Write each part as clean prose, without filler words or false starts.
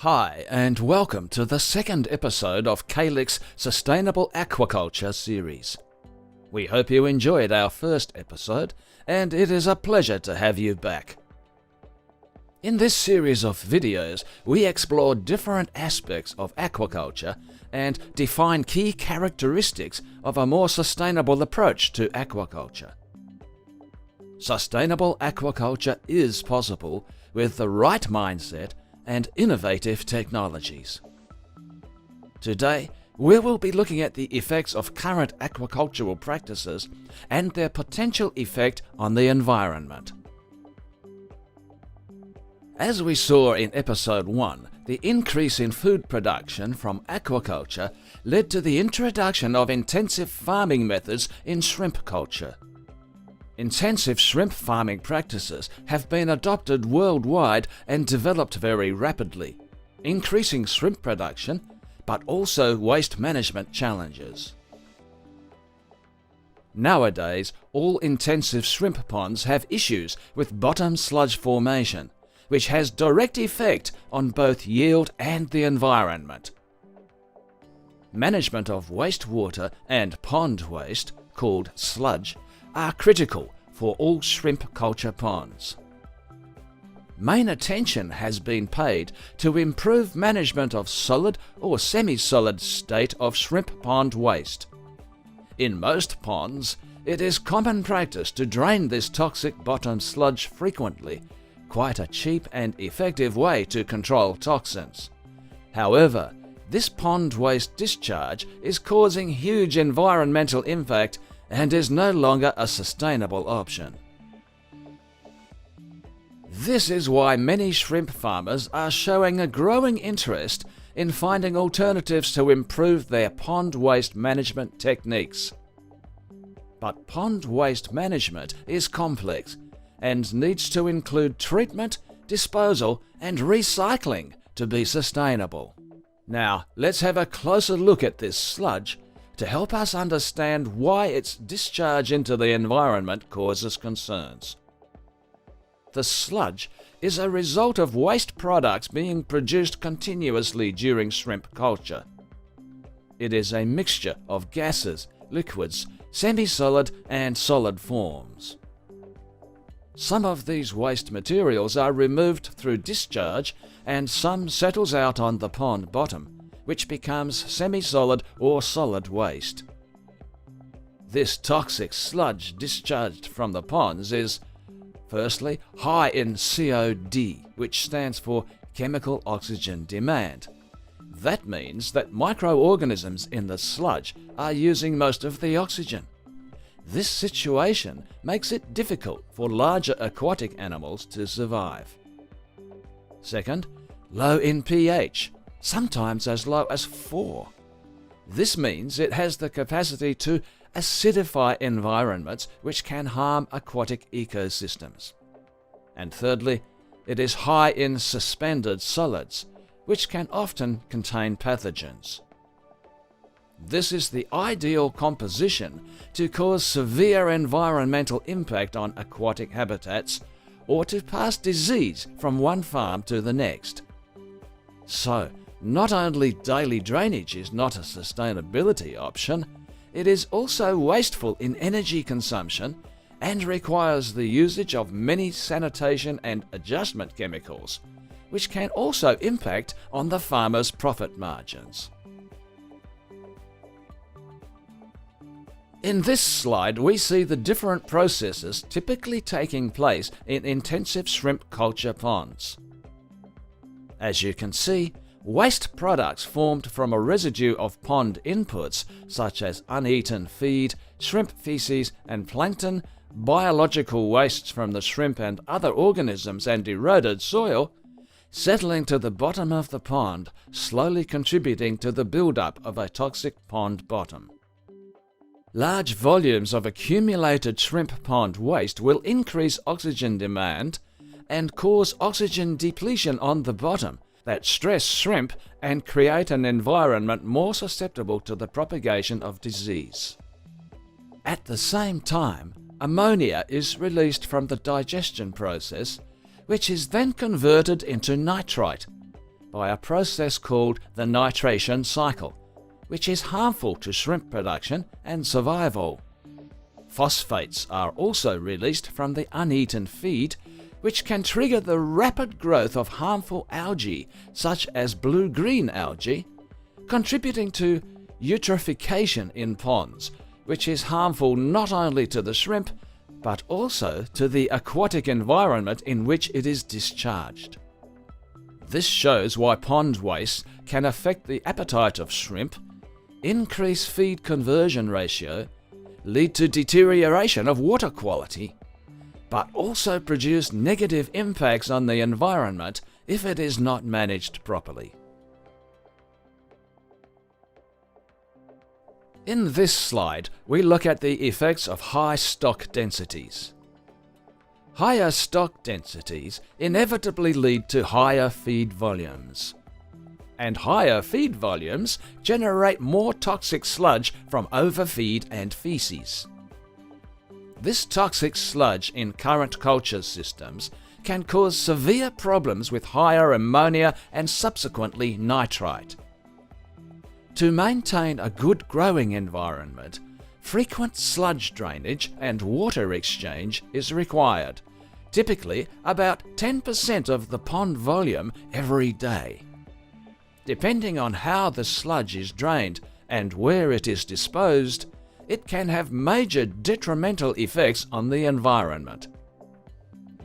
Hi, and welcome to the second episode of Calix Sustainable Aquaculture Series. We hope you enjoyed our first episode, and it is a pleasure to have you back. In this series of videos, we explore different aspects of aquaculture and define key characteristics of a more sustainable approach to aquaculture. Sustainable aquaculture is possible with the right mindset and innovative technologies. Today, we will be looking at the effects of current aquacultural practices and their potential effect on the environment. As we saw in episode 1, the increase in food production from aquaculture led to the introduction of intensive farming methods in shrimp culture. Intensive shrimp farming practices have been adopted worldwide and developed very rapidly, increasing shrimp production, but also waste management challenges. Nowadays, all intensive shrimp ponds have issues with bottom sludge formation, which has direct effect on both yield and the environment. Management of wastewater and pond waste, called sludge, are critical for all shrimp culture ponds. Main attention has been paid to improve management of solid or semi-solid state of shrimp pond waste. In most ponds, it is common practice to drain this toxic bottom sludge frequently, quite a cheap and effective way to control toxins. However, this pond waste discharge is causing huge environmental impact and is no longer a sustainable option. This is why many shrimp farmers are showing a growing interest in finding alternatives to improve their pond waste management techniques. But pond waste management is complex and needs to include treatment, disposal, and recycling to be sustainable. Now, let's have a closer look at this sludge to help us understand why its discharge into the environment causes concerns. The sludge is a result of waste products being produced continuously during shrimp culture. It is a mixture of gases, liquids, semi-solid and solid forms. Some of these waste materials are removed through discharge and some settles out on the pond bottom, which becomes semi-solid or solid waste. This toxic sludge discharged from the ponds is, firstly, high in COD, which stands for chemical oxygen demand. That means that microorganisms in the sludge are using most of the oxygen. This situation makes it difficult for larger aquatic animals to survive. Second, low in pH, sometimes as low as 4. This means it has the capacity to acidify environments which can harm aquatic ecosystems. And thirdly, it is high in suspended solids, which can often contain pathogens. This is the ideal composition to cause severe environmental impact on aquatic habitats or to pass disease from one farm to the next. So, not only daily drainage is not a sustainability option, it is also wasteful in energy consumption and requires the usage of many sanitation and adjustment chemicals, which can also impact on the farmer's profit margins. In this slide, we see the different processes typically taking place in intensive shrimp culture ponds. As you can see, waste products formed from a residue of pond inputs such as uneaten feed, shrimp feces and plankton, biological wastes from the shrimp and other organisms and eroded soil, settling to the bottom of the pond, slowly contributing to the buildup of a toxic pond bottom. Large volumes of accumulated shrimp pond waste will increase oxygen demand and cause oxygen depletion on the bottom, that stress shrimp and create an environment more susceptible to the propagation of disease. At the same time, ammonia is released from the digestion process, which is then converted into nitrite. by a process called the nitration cycle, which is harmful to shrimp production and survival. Phosphates are also released from the uneaten feed, which can trigger the rapid growth of harmful algae such as blue-green algae, contributing to eutrophication in ponds, which is harmful not only to the shrimp but also to the aquatic environment in which it is discharged. This shows why pond waste can affect the appetite of shrimp, increase feed conversion ratio, lead to deterioration of water quality, but also produce negative impacts on the environment if it is not managed properly. In this slide, we look at the effects of high stock densities. Higher stock densities inevitably lead to higher feed volumes. And higher feed volumes generate more toxic sludge from overfeed and feces. This toxic sludge in current culture systems can cause severe problems with higher ammonia and subsequently nitrite. To maintain a good growing environment, frequent sludge drainage and water exchange is required, typically about 10% of the pond volume every day. Depending on how the sludge is drained and where it is disposed, it can have major detrimental effects on the environment.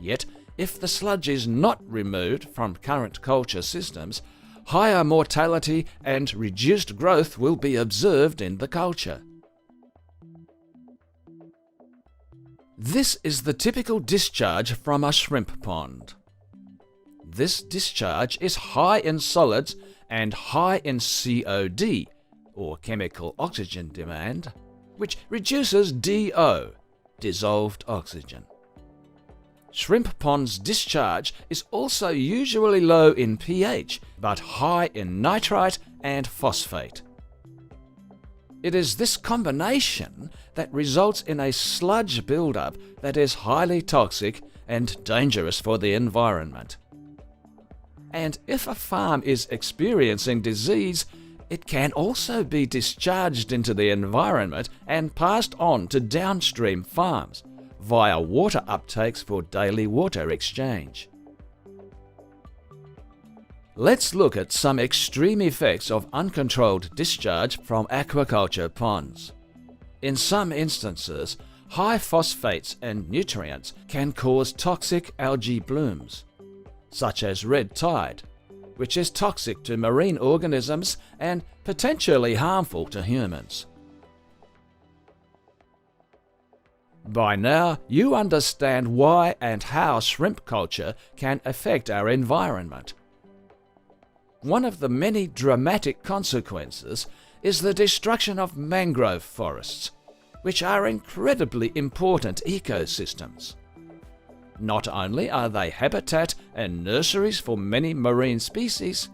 Yet, if the sludge is not removed from current culture systems, higher mortality and reduced growth will be observed in the culture. This is the typical discharge from a shrimp pond. This discharge is high in solids and high in COD, or chemical oxygen demand, which reduces DO, dissolved oxygen. Shrimp pond's discharge is also usually low in pH, but high in nitrite and phosphate. It is this combination that results in a sludge buildup that is highly toxic and dangerous for the environment. And if a farm is experiencing disease, it can also be discharged into the environment and passed on to downstream farms via water uptakes for daily water exchange. Let's look at some extreme effects of uncontrolled discharge from aquaculture ponds. In some instances, high phosphates and nutrients can cause toxic algae blooms, such as red tide, which is toxic to marine organisms and potentially harmful to humans. By now, you understand why and how shrimp culture can affect our environment. One of the many dramatic consequences is the destruction of mangrove forests, which are incredibly important ecosystems. Not only are they habitat and nurseries for many marine species,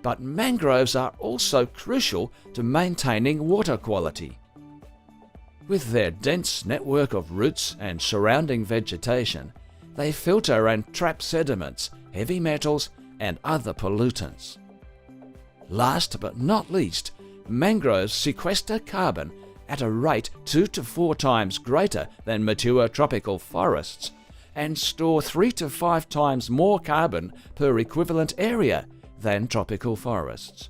but mangroves are also crucial to maintaining water quality. With their dense network of roots and surrounding vegetation, they filter and trap sediments, heavy metals, and other pollutants. Last but not least, mangroves sequester carbon at a rate 2 to 4 times greater than mature tropical forests, and store 3 to 5 times more carbon per equivalent area than tropical forests.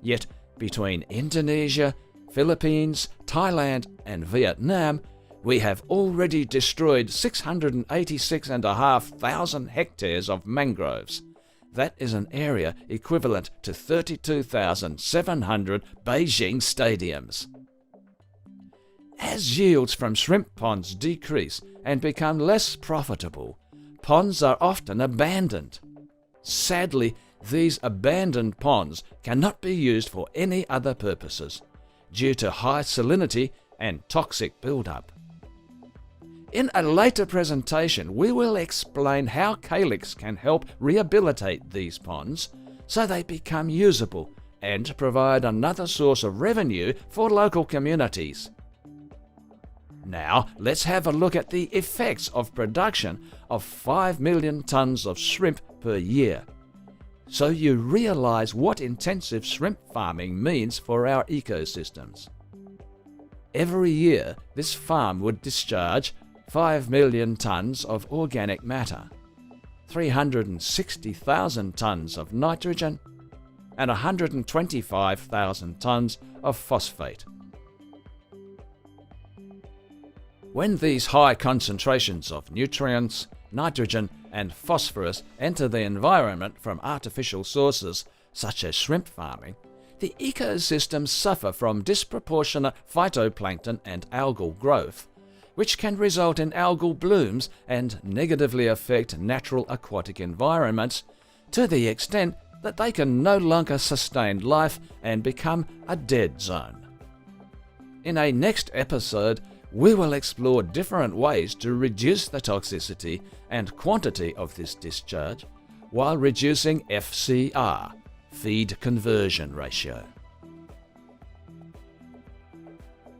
Yet, between Indonesia, Philippines, Thailand, and Vietnam, we have already destroyed 686,500 hectares of mangroves. That is an area equivalent to 32,700 Beijing stadiums. As yields from shrimp ponds decrease and become less profitable, ponds are often abandoned. Sadly, these abandoned ponds cannot be used for any other purposes, due to high salinity and toxic buildup. In a later presentation, we will explain how Calix can help rehabilitate these ponds so they become usable and provide another source of revenue for local communities. Now, let's have a look at the effects of production of 5 million tons of shrimp per year. so you realize what intensive shrimp farming means for our ecosystems. Every year, this farm would discharge 5 million tons of organic matter, 360,000 tons of nitrogen, and 125,000 tons of phosphate. When these high concentrations of nutrients, nitrogen, and phosphorus enter the environment from artificial sources such as shrimp farming, the ecosystems suffer from disproportionate phytoplankton and algal growth, which can result in algal blooms and negatively affect natural aquatic environments to the extent that they can no longer sustain life and become a dead zone. In a next episode, we will explore different ways to reduce the toxicity and quantity of this discharge while reducing FCR, feed conversion ratio.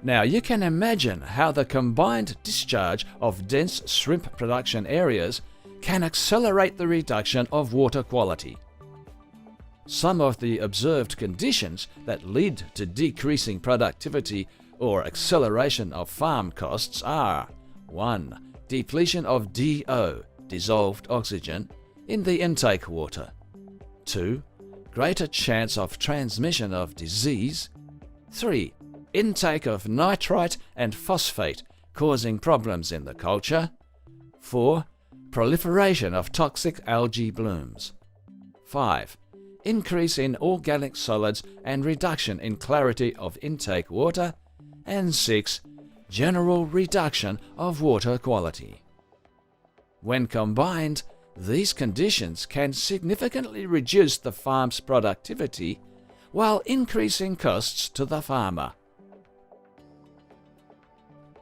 Now you can imagine how the combined discharge of dense shrimp production areas can accelerate the reduction of water quality. Some of the observed conditions that lead to decreasing productivity or acceleration of farm costs are 1. Depletion of DO, dissolved oxygen, in the intake water. 2. Greater chance of transmission of disease. 3. Intake of nitrite and phosphate, causing problems in the culture. 4. Proliferation of toxic algae blooms. 5. Increase in organic solids and reduction in clarity of intake water. And 6. General reduction of water quality. When combined, these conditions can significantly reduce the farm's productivity while increasing costs to the farmer.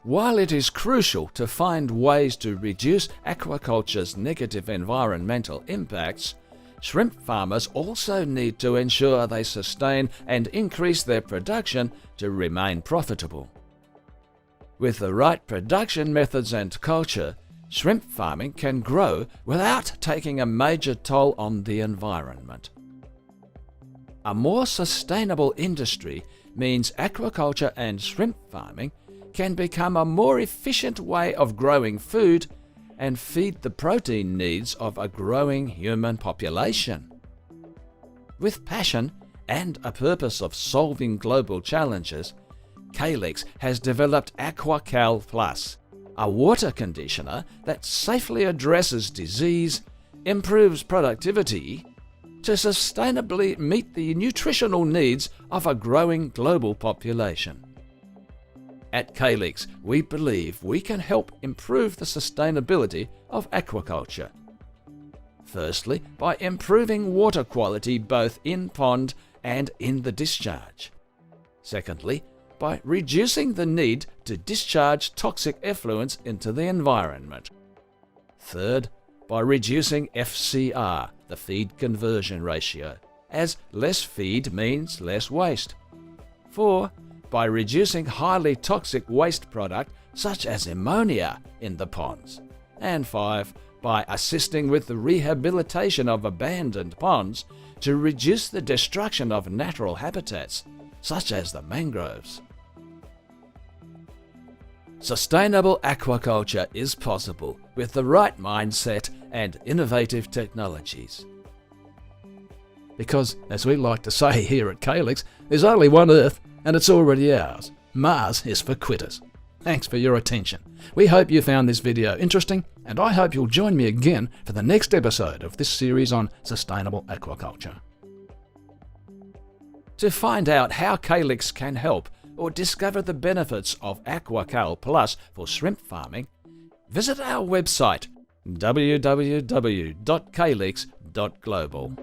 While it is crucial to find ways to reduce aquaculture's negative environmental impacts, shrimp farmers also need to ensure they sustain and increase their production to remain profitable. With the right production methods and culture, shrimp farming can grow without taking a major toll on the environment. A more sustainable industry means aquaculture and shrimp farming can become a more efficient way of growing food and feed the protein needs of a growing human population. With passion and a purpose of solving global challenges, Calix has developed AQUA-Cal Plus, a water conditioner that safely addresses disease, improves productivity, to sustainably meet the nutritional needs of a growing global population. At Calix, we believe we can help improve the sustainability of aquaculture. Firstly, by improving water quality both in pond and in the discharge. Secondly, by reducing the need to discharge toxic effluents into the environment. Third, by reducing FCR, the feed conversion ratio, as less feed means less waste. 4. By reducing highly toxic waste product such as ammonia in the ponds. And 5. By assisting with the rehabilitation of abandoned ponds to reduce the destruction of natural habitats such as the mangroves. Sustainable aquaculture is possible with the right mindset and innovative technologies. Because, as we like to say here at Calix, there's only one Earth and it's already ours. Mars is for quitters. Thanks for your attention. We hope you found this video interesting, and I hope you'll join me again for the next episode of this series on sustainable aquaculture. To find out how Calix can help or discover the benefits of AQUA-Cal Plus for shrimp farming, visit our website www.calix.global.